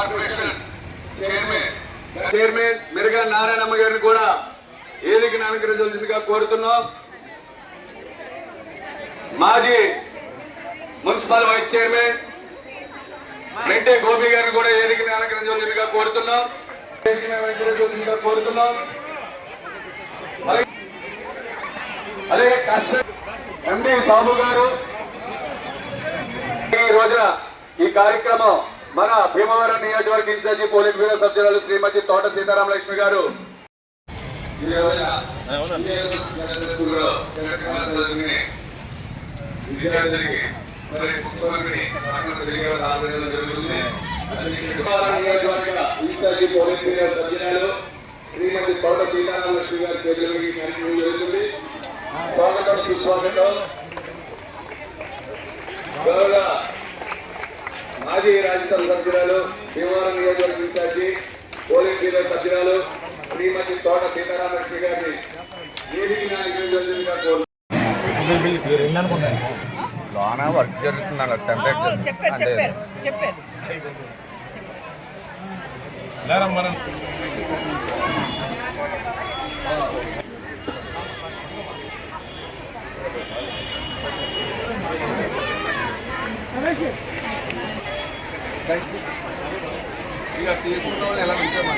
Corporation chairman మెరుగా Narayanamma గారిని కూడా వేదికను అలంకరించాల్సిందిగా కోరుతున్నాం. మాజీ మున్సిపల్ వైస్ చైర్మన్ మెంటే గోపి గారిని కూడా వేదికను అలంకరించాల్సిందిగా కోరుతున్నాం. అలాగే ఎండి సాబు గారు ఈ రోజున ఈ కార్యక్రమం మన భీమవరం నియోజకవర్గ ఇన్ఛార్జి పోలిట్ బ్యూరో సభ్యురాలు శ్రీమతి తోట సీతారామలక్ష్మి గారు విద్యార్థులకి నియోజకవర్గ ఇన్ఛార్జి పోలిట్ బ్యూరో సభ్యురాలు శ్రీమతి తోట సీతారామలక్ష్మి గారి చేతులకి కార్యక్రమం జరుగుతుంది. స్వాగతం సుస్వాగతం. మాజీ రాజ్యసభ సభ్యురాలు భీమవరం నియోజకవర్గ ఇన్ఛార్జి పోలిట్ బ్యూరో సభ్యురాలు శ్రీమతి తోట సీతారామలక్ష్మి గారిని లోన వర్క్ జరుగుతుంది అలా టెంపరేచర్ ఇక తీసుకున్న వాళ్ళు ఎలా ఉంటారు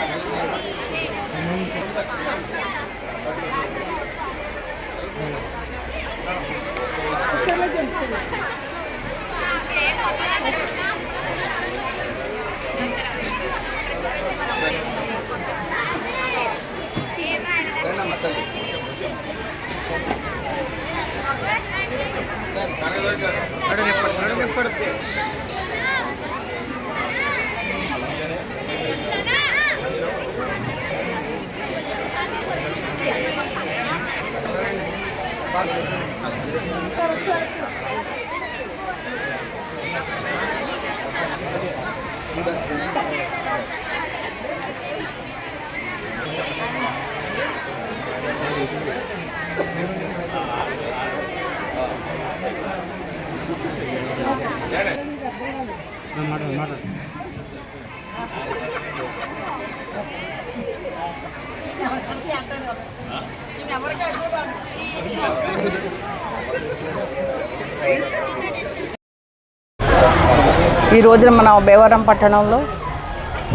ఈ రోజున మన భీమవరం పట్టణంలో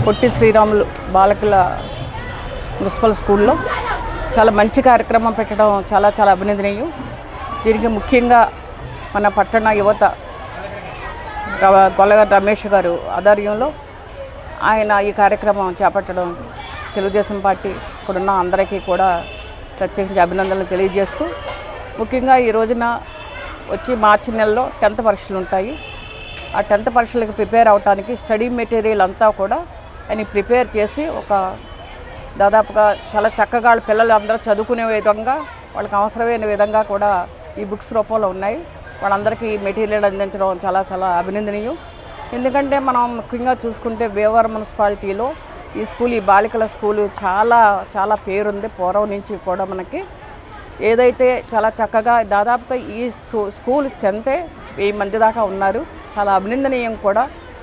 పొట్టి శ్రీరాములు బాలకుల మున్సిపల్ స్కూల్లో చాలా మంచి కార్యక్రమం పెట్టడం చాలా చాలా అభినందనీయం. దీనికి ముఖ్యంగా మన పట్టణ యువత గొల్లగారి రమేష్ గారు ఆధ్వర్యంలో ఆయన ఈ కార్యక్రమం చేపట్టడం తెలుగుదేశం పార్టీ ఇక్కడున్న అందరికీ కూడా ప్రత్యేకించి అభినందనలు తెలియజేస్తూ, ముఖ్యంగా ఈ రోజున వచ్చి మార్చి నెలలో 10th పరీక్షలు ఉంటాయి. ఆ 10th పరీక్షలకు ప్రిపేర్ అవడానికి స్టడీ మెటీరియల్ అంతా కూడా ఆయన ప్రిపేర్ చేసి ఒక దాదాపుగా చాలా చక్కగా పిల్లలు అందరూ చదువుకునే విధంగా వాళ్ళకి అవసరమైన విధంగా కూడా ఈ బుక్స్ రూపంలో ఉన్నాయి. వాళ్ళందరికీ మెటీరియల్ అందించడం చాలా చాలా అభినందనీయం. ఎందుకంటే మనం ముఖ్యంగా చూసుకుంటే భీమవరం మున్సిపాలిటీలో ఈ స్కూల్, ఈ బాలికల స్కూలు చాలా చాలా పేరుంది. పూర్వం నుంచి కూడా మనకి ఏదైతే చాలా చక్కగా దాదాపుగా ఈ స్కూల్ స్ట్రెంతే 1000 మంది దాకా ఉన్నారు. చాలా అభినందనీయం కూడా.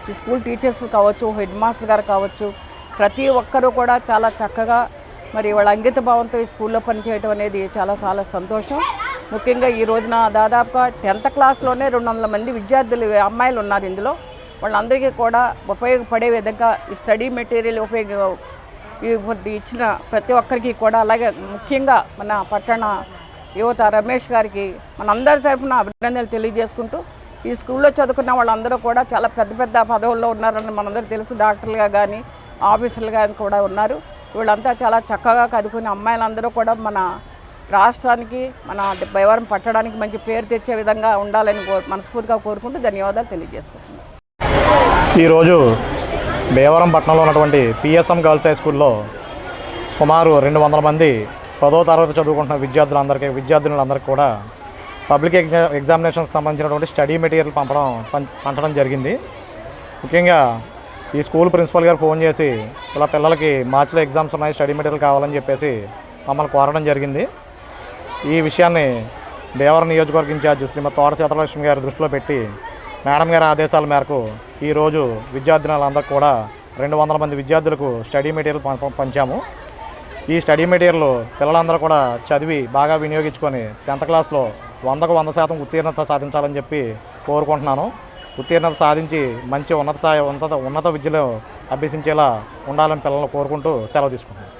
ఈ స్కూల్ టీచర్స్ కావచ్చు, హెడ్ మాస్టర్ గారు కావచ్చు, ప్రతి ఒక్కరూ కూడా చాలా చక్కగా మరి వాళ్ళ అంకిత భావంతో ఈ స్కూల్లో పనిచేయడం అనేది చాలా చాలా సంతోషం. ముఖ్యంగా ఈ రోజున దాదాపుగా 10th క్లాస్లోనే 200 మంది విద్యార్థులు, అమ్మాయిలు ఉన్నారు ఇందులో. వాళ్ళందరికీ కూడా ఉపయోగపడే విధంగా ఈ స్టడీ మెటీరియల్ ఇచ్చిన ప్రతి ఒక్కరికి కూడా, అలాగే ముఖ్యంగా మన పట్టణ యువత రమేష్ గారికి మనందరి తరఫున అభినందనలు తెలియజేసుకుంటూ, ఈ స్కూల్లో చదువుకున్న వాళ్ళందరూ కూడా చాలా పెద్ద పెద్ద పదవుల్లో ఉన్నారని మనందరికీ తెలుసు. డాక్టర్లుగా కానీ, ఆఫీసర్లుగా కూడా ఉన్నారు. వీళ్ళంతా చాలా చక్కగా చదువుకునే అమ్మాయిలందరూ కూడా మన రాష్ట్రానికి, మన భీమవరం పట్టడానికి మంచి పేరు తెచ్చే విధంగా ఉండాలని మనస్ఫూర్తిగా కోరుకుంటూ ధన్యవాదాలు తెలియజేసుకుంటున్నాను. ఈరోజు భీమవరం పట్టణంలో ఉన్నటువంటి పిఎస్ఎం గర్ల్స్ హై స్కూల్లో సుమారు 200 మంది 10వ తరగతి చదువుకుంటున్న విద్యార్థులందరికీ కూడా పబ్లిక్ ఎగ్జామినేషన్స్కి సంబంధించినటువంటి స్టడీ మెటీరియల్ పంచడం జరిగింది. ముఖ్యంగా ఈ స్కూల్ ప్రిన్సిపల్ గారు ఫోన్ చేసి ఇలా పిల్లలకి మార్చిలో ఎగ్జామ్స్ ఉన్నాయి, స్టడీ మెటీరియల్ కావాలని చెప్పేసి మమ్మల్ని కోరడం జరిగింది. ఈ విషయాన్ని భీమవరం నియోజకవర్గ ఇన్ఛార్జ్ శ్రీమతి తోట సీతారామలక్ష్మి గారి దృష్టిలో పెట్టి మేడం గారి ఆదేశాల మేరకు ఈరోజు విద్యార్థినులందరికీ కూడా 200 మంది విద్యార్థులకు స్టడీ మెటీరియల్ పంచాము. ఈ స్టడీ మెటీరియల్ పిల్లలందరూ కూడా చదివి బాగా వినియోగించుకొని 10th క్లాస్లో 100కు 100% ఉత్తీర్ణత సాధించాలని చెప్పి కోరుకుంటున్నాను. ఉత్తీర్ణత సాధించి మంచి ఉన్నత విద్యలో అభ్యసించేలా ఉండాలని పిల్లలను కోరుకుంటూ సెలవు తీసుకుంటున్నాను.